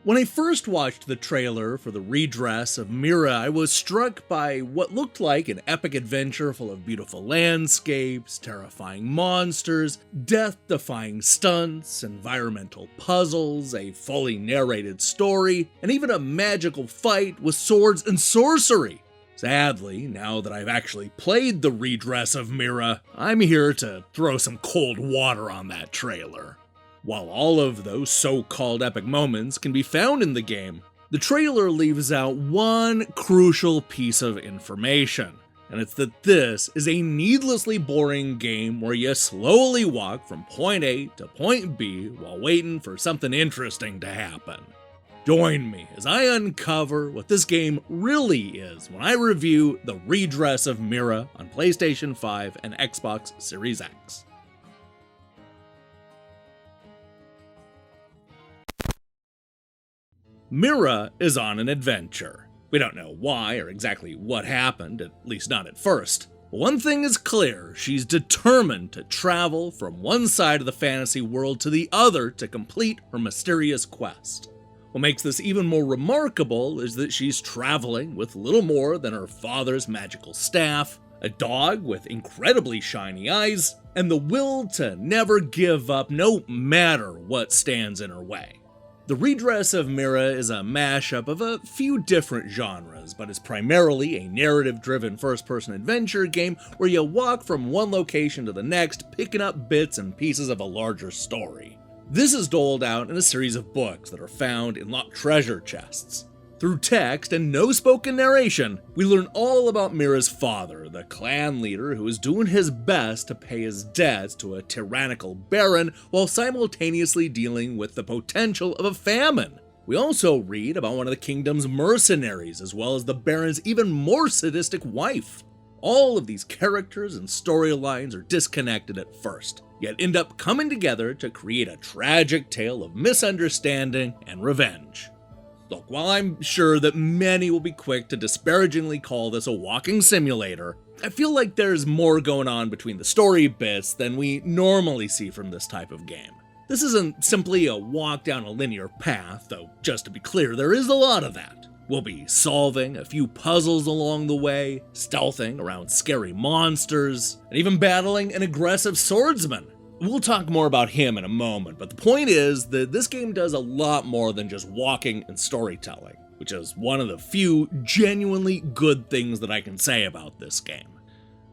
When I first watched the trailer for the Redress of Mira, I was struck by what looked like an epic adventure full of beautiful landscapes, terrifying monsters, death-defying stunts, environmental puzzles, a fully narrated story, and even a magical fight with swords and sorcery. Sadly, now that I've actually played the Redress of Mira, I'm here to throw some cold water on that trailer. While all of those so-called epic moments can be found in the game, the trailer leaves out one crucial piece of information, and it's that this is a needlessly boring game where you slowly walk from point A to point B while waiting for something interesting to happen. Join me as I uncover what this game really is when I review the Redress of Mira on PlayStation 5 and Xbox Series X. Mira is on an adventure. We don't know why or exactly what happened, at least not at first. But one thing is clear, she's determined to travel from one side of the fantasy world to the other to complete her mysterious quest. What makes this even more remarkable is that she's traveling with little more than her father's magical staff, a dog with incredibly shiny eyes, and the will to never give up no matter what stands in her way. The Redress of Mira is a mashup of a few different genres, but is primarily a narrative-driven first-person adventure game where you walk from one location to the next, picking up bits and pieces of a larger story. This is doled out in a series of books that are found in locked treasure chests. Through text and no spoken narration, we learn all about Mira's father, the clan leader who is doing his best to pay his debts to a tyrannical baron while simultaneously dealing with the potential of a famine. We also read about one of the kingdom's mercenaries, as well as the baron's even more sadistic wife. All of these characters and storylines are disconnected at first, yet end up coming together to create a tragic tale of misunderstanding and revenge. Look, while I'm sure that many will be quick to disparagingly call this a walking simulator, I feel like there's more going on between the story bits than we normally see from this type of game. This isn't simply a walk down a linear path, though just to be clear, there is a lot of that. We'll be solving a few puzzles along the way, stealthing around scary monsters, and even battling an aggressive swordsman. We'll talk more about him in a moment, but the point is that this game does a lot more than just walking and storytelling, which is one of the few genuinely good things that I can say about this game.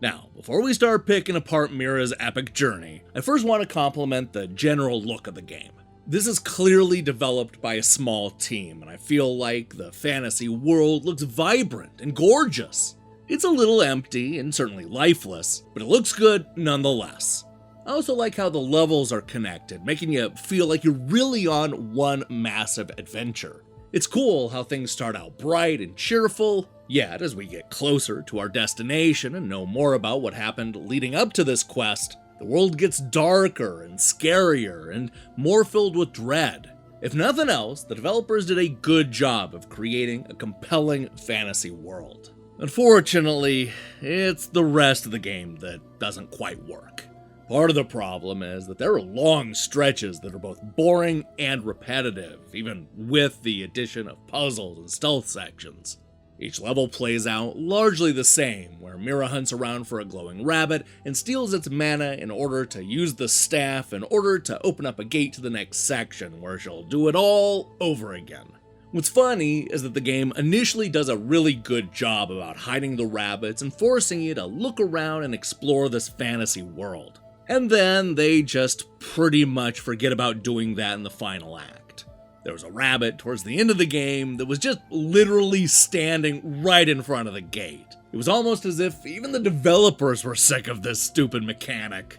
Now, before we start picking apart Mira's epic journey, I first want to compliment the general look of the game. This is clearly developed by a small team, and I feel like the fantasy world looks vibrant and gorgeous. It's a little empty and certainly lifeless, but it looks good nonetheless. I also like how the levels are connected, making you feel like you're really on one massive adventure. It's cool how things start out bright and cheerful, yet as we get closer to our destination and know more about what happened leading up to this quest, the world gets darker and scarier and more filled with dread. If nothing else, the developers did a good job of creating a compelling fantasy world. Unfortunately, it's the rest of the game that doesn't quite work. Part of the problem is that there are long stretches that are both boring and repetitive, even with the addition of puzzles and stealth sections. Each level plays out largely the same, where Mira hunts around for a glowing rabbit and steals its mana in order to use the staff in order to open up a gate to the next section, where she'll do it all over again. What's funny is that the game initially does a really good job about hiding the rabbits and forcing you to look around and explore this fantasy world. And then they just pretty much forget about doing that in the final act. There was a rabbit towards the end of the game that was just literally standing right in front of the gate. It was almost as if even the developers were sick of this stupid mechanic.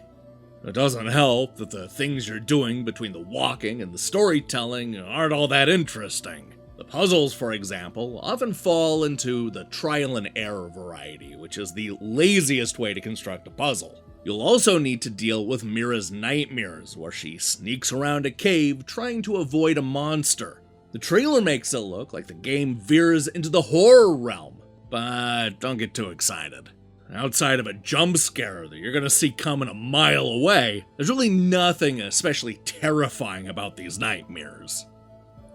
It doesn't help that the things you're doing between the walking and the storytelling aren't all that interesting. The puzzles, for example, often fall into the trial and error variety, which is the laziest way to construct a puzzle. You'll also need to deal with Mira's nightmares, where she sneaks around a cave trying to avoid a monster. The trailer makes it look like the game veers into the horror realm, but don't get too excited. Outside of a jump scare that you're gonna see coming a mile away, there's really nothing especially terrifying about these nightmares.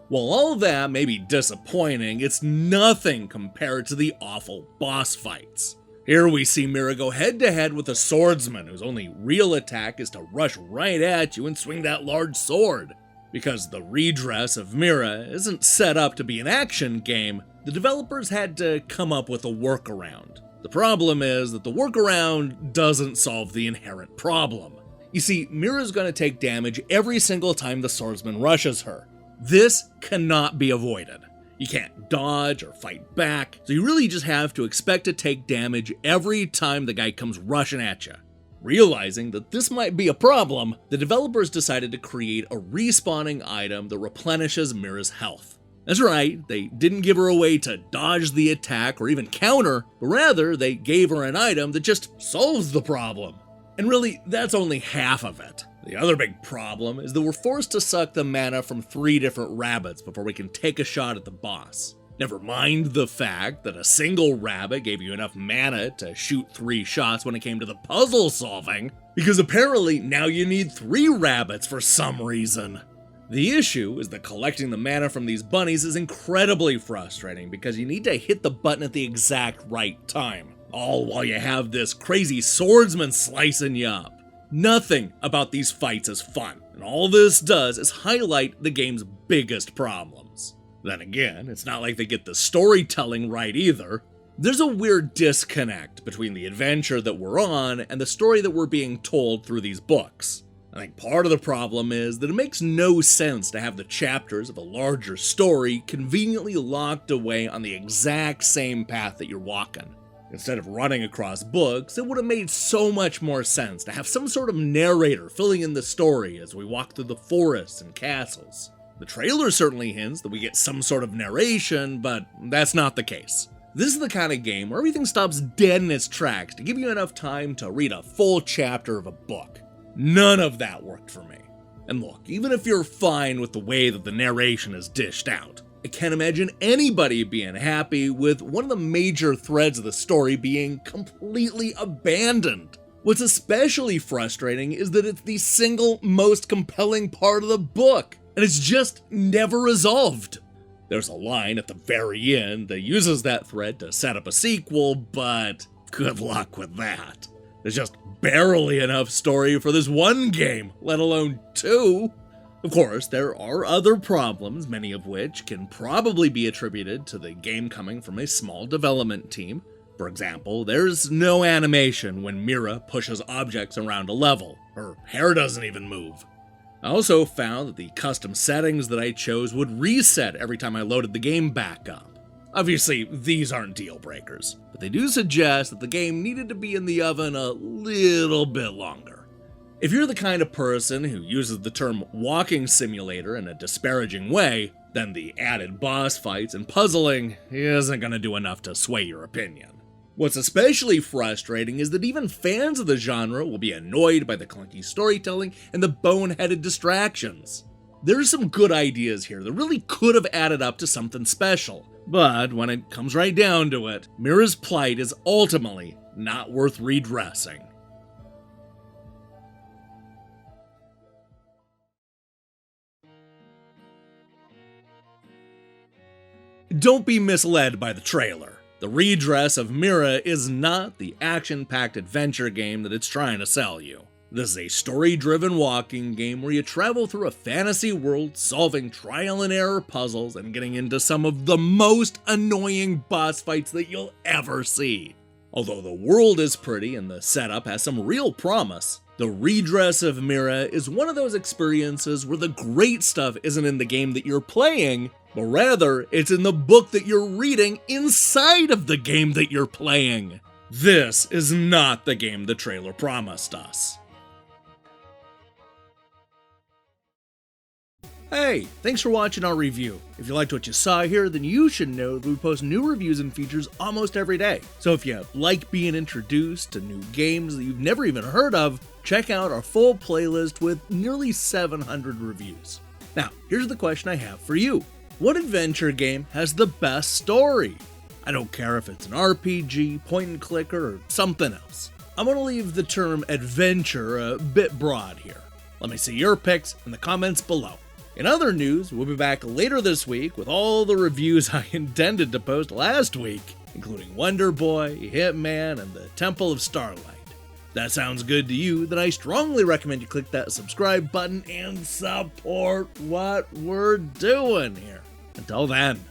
While all that may be disappointing, it's nothing compared to the awful boss fights. Here we see Mira go head to head with a swordsman whose only real attack is to rush right at you and swing that large sword. Because the Redress of Mira isn't set up to be an action game, the developers had to come up with a workaround. The problem is that the workaround doesn't solve the inherent problem. You see, Mira's going to take damage every single time the swordsman rushes her. This cannot be avoided. You can't dodge or fight back, so you really just have to expect to take damage every time the guy comes rushing at you. Realizing that this might be a problem, the developers decided to create a respawning item that replenishes Mira's health. That's right, they didn't give her a way to dodge the attack or even counter, but rather they gave her an item that just solves the problem. And really, that's only half of it. The other big problem is that we're forced to suck the mana from 3 different rabbits before we can take a shot at the boss. Never mind the fact that a single rabbit gave you enough mana to shoot 3 shots when it came to the puzzle solving, because apparently now you need 3 rabbits for some reason. The issue is that collecting the mana from these bunnies is incredibly frustrating because you need to hit the button at the exact right time, all while you have this crazy swordsman slicing you up. Nothing about these fights is fun, and all this does is highlight the game's biggest problems. Then again, it's not like they get the storytelling right either. There's a weird disconnect between the adventure that we're on and the story that we're being told through these books. I think part of the problem is that it makes no sense to have the chapters of a larger story conveniently locked away on the exact same path that you're walking. Instead of running across books, it would have made so much more sense to have some sort of narrator filling in the story as we walk through the forests and castles. The trailer certainly hints that we get some sort of narration, but that's not the case. This is the kind of game where everything stops dead in its tracks to give you enough time to read a full chapter of a book. None of that worked for me. And look, even if you're fine with the way that the narration is dished out, I can't imagine anybody being happy with one of the major threads of the story being completely abandoned. What's especially frustrating is that it's the single most compelling part of the book, and it's just never resolved. There's a line at the very end that uses that thread to set up a sequel, but good luck with that. There's just barely enough story for this one game, let alone 2. Of course, there are other problems, many of which can probably be attributed to the game coming from a small development team. For example, there's no animation when Mira pushes objects around a level. Her hair doesn't even move. I also found that the custom settings that I chose would reset every time I loaded the game back up. Obviously, these aren't deal breakers, but they do suggest that the game needed to be in the oven a little bit longer. If you're the kind of person who uses the term walking simulator in a disparaging way, then the added boss fights and puzzling isn't going to do enough to sway your opinion. What's especially frustrating is that even fans of the genre will be annoyed by the clunky storytelling and the boneheaded distractions. There's some good ideas here that really could have added up to something special, but when it comes right down to it, Mira's plight is ultimately not worth redressing. Don't be misled by the trailer. The Redress of Mira is not the action-packed adventure game that it's trying to sell you. This is a story-driven walking game where you travel through a fantasy world, solving trial-and-error puzzles and getting into some of the most annoying boss fights that you'll ever see. Although the world is pretty and the setup has some real promise, the Redress of Mira is one of those experiences where the great stuff isn't in the game that you're playing, but rather it's in the book that you're reading inside of the game that you're playing. This is not the game the trailer promised us. Hey, thanks for watching our review. If you liked what you saw here, then you should know that we post new reviews and features almost every day. So if you like being introduced to new games that you've never even heard of, check out our full playlist with nearly 700 reviews. Now, here's the question I have for you. What adventure game has the best story? I don't care if it's an RPG, point and clicker, or something else. I'm going to leave the term adventure a bit broad here. Let me see your picks in the comments below. In other news, we'll be back later this week with all the reviews I intended to post last week, including Wonder Boy, Hitman, and the Temple of Starlight. If that sounds good to you, then I strongly recommend you click that subscribe button and support what we're doing here. Until then.